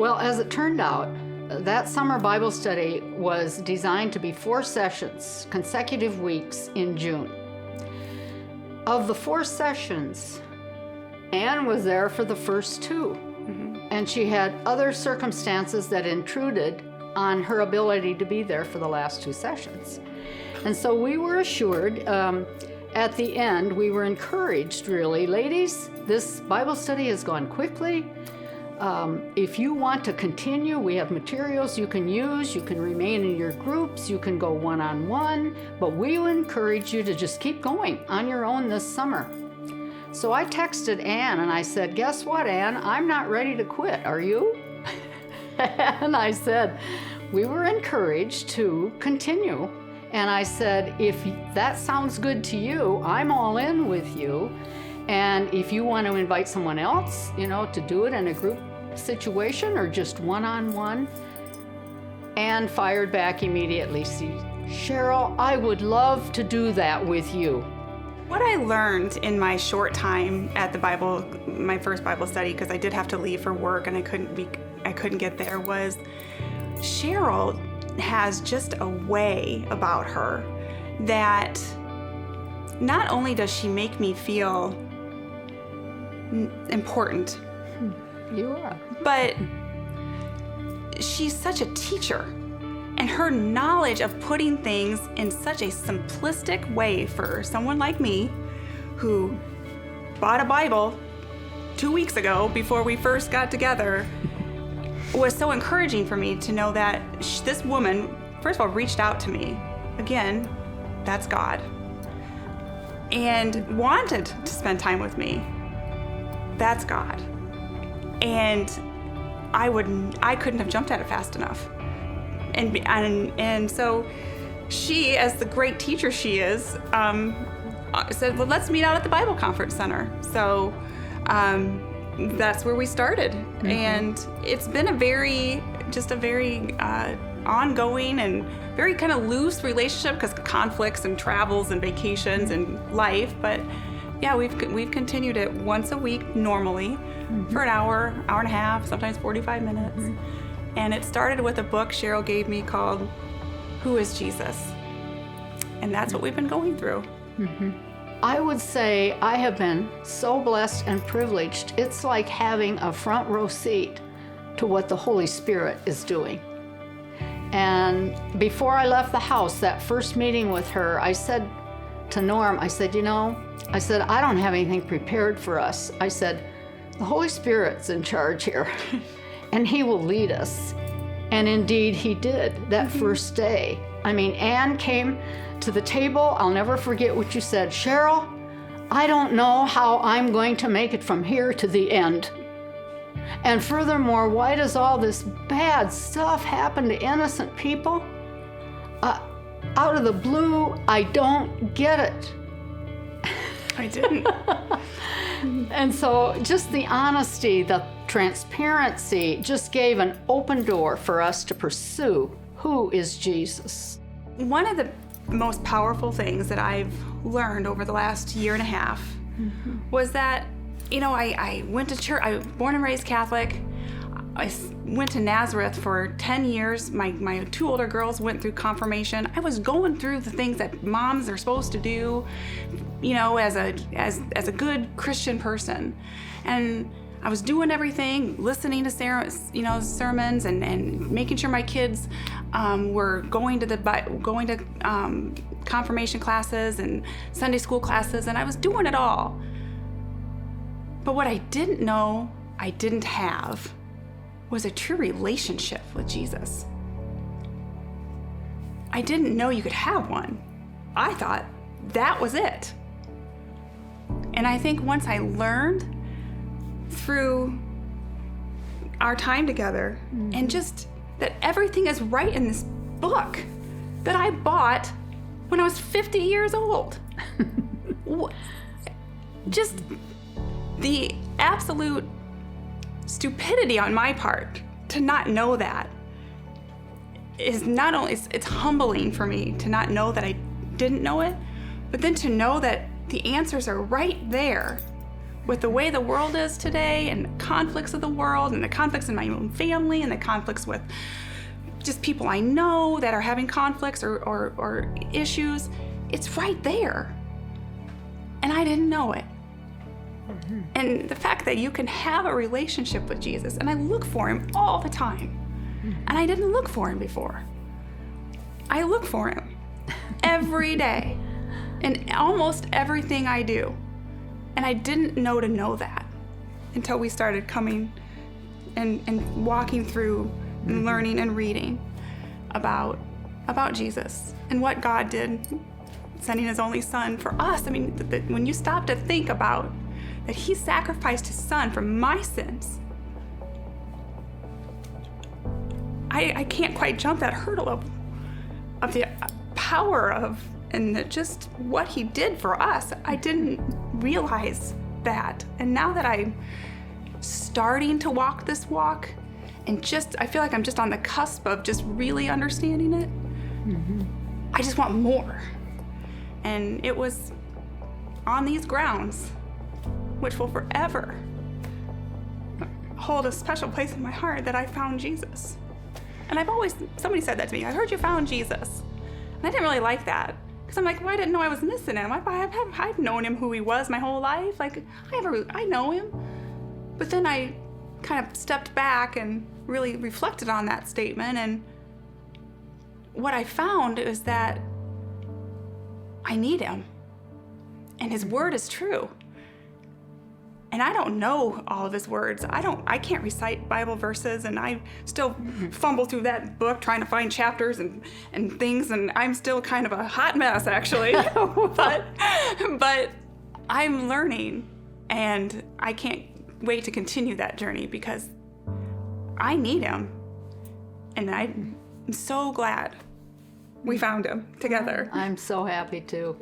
Well, as it turned out, that summer Bible study was designed to be 4 sessions, consecutive weeks in June. Of the 4 sessions, Anne was there for the first 2. And she had other circumstances that intruded on her ability to be there for the last 2 sessions. And so we were assured, at the end, we were encouraged, really, ladies, this Bible study has gone quickly. If you want to continue, we have materials you can use. You can remain in your groups. You can go one-on-one. But we will encourage you to just keep going on your own this summer. So I texted Anne and I said, guess what, Anne? I'm not ready to quit. Are you? And I said, we were encouraged to continue. And I said, if that sounds good to you, I'm all in with you. And if you want to invite someone else, to do it in a group situation or just one-on-one. Anne fired back immediately. Cheryl, I would love to do that with you. What I learned in my short time at my first Bible study, because I did have to leave for work and I couldn't get there, was Cheryl has just a way about her that not only does she make me feel important, you are, but she's such a teacher. And her knowledge of putting things in such a simplistic way for someone like me who bought a Bible 2 weeks ago before we first got together was so encouraging for me to know that this woman, first of all, reached out to me. Again, that's God. And wanted to spend time with me. That's God. And I couldn't have jumped at it fast enough. And so she, as the great teacher she is, said, well, let's meet out at the Bible Conference Center. So that's where we started. Mm-hmm. And it's been a very ongoing and very kind of loose relationship because of conflicts and travels and vacations and life. But yeah, we've continued it once a week normally for an hour and a half, sometimes 45 minutes. Mm-hmm. And it started with a book Cheryl gave me called Who is Jesus? And that's what we've been going through. Mm-hmm. I would say I have been so blessed and privileged. It's like having a front row seat to what the Holy Spirit is doing. And before I left the house, that first meeting with her, I said to Norm, I said, I don't have anything prepared for us. I said, the Holy Spirit's in charge here. And he will lead us. And indeed, he did that first day. I mean, Anne came to the table. I'll never forget what you said. Cheryl, I don't know how I'm going to make it from here to the end. And furthermore, why does all this bad stuff happen to innocent people? Out of the blue, I don't get it. I didn't. And so just the honesty, the transparency just gave an open door for us to pursue who is Jesus. One of the most powerful things that I've learned over the last year and a half was that, I went to church. I was born and raised Catholic. I went to Nazareth for 10 years. My 2 older girls went through confirmation. I was going through the things that moms are supposed to do, as a good Christian person. And I was doing everything, listening to sermons and making sure my kids were going to confirmation classes and Sunday school classes, and I was doing it all. But what I didn't know I didn't have was a true relationship with Jesus. I didn't know you could have one. I thought that was it. And I think once I learned through our time together and just that everything is right in this book that I bought when I was 50 years old. Just the absolute stupidity on my part to not know that is not only, it's humbling for me to not know that I didn't know it, but then to know that the answers are right there with the way the world is today and the conflicts of the world and the conflicts in my own family and the conflicts with just people I know that are having conflicts or issues, it's right there. And I didn't know it. Mm-hmm. And the fact that you can have a relationship with Jesus, and I look for him all the time, and I didn't look for him before. I look for him every day in almost everything I do. And I didn't know to know that until we started coming and walking through and learning and reading about Jesus and what God did, sending his only son for us. I mean, when you stop to think about that he sacrificed his son for my sins, I can't quite jump that hurdle of the power of and just what he did for us. I didn't realize that. And now that I'm starting to walk this walk and I feel like I'm just on the cusp of just really understanding it, mm-hmm. I just want more. And it was on these grounds, which will forever hold a special place in my heart, that I found Jesus. And somebody said that to me, I heard you found Jesus. And I didn't really like that, because I'm like, well, I didn't know I was missing him. I've known him, who he was, my whole life. Like, I know him. But then I kind of stepped back and really reflected on that statement. And what I found is that I need him. And his word is true. And I don't know all of his words. I can't recite Bible verses, and I still fumble through that book trying to find chapters and things, and I'm still kind of a hot mess, actually. but I'm learning, and I can't wait to continue that journey, because I need him. And I'm so glad we found him together. I'm so happy too.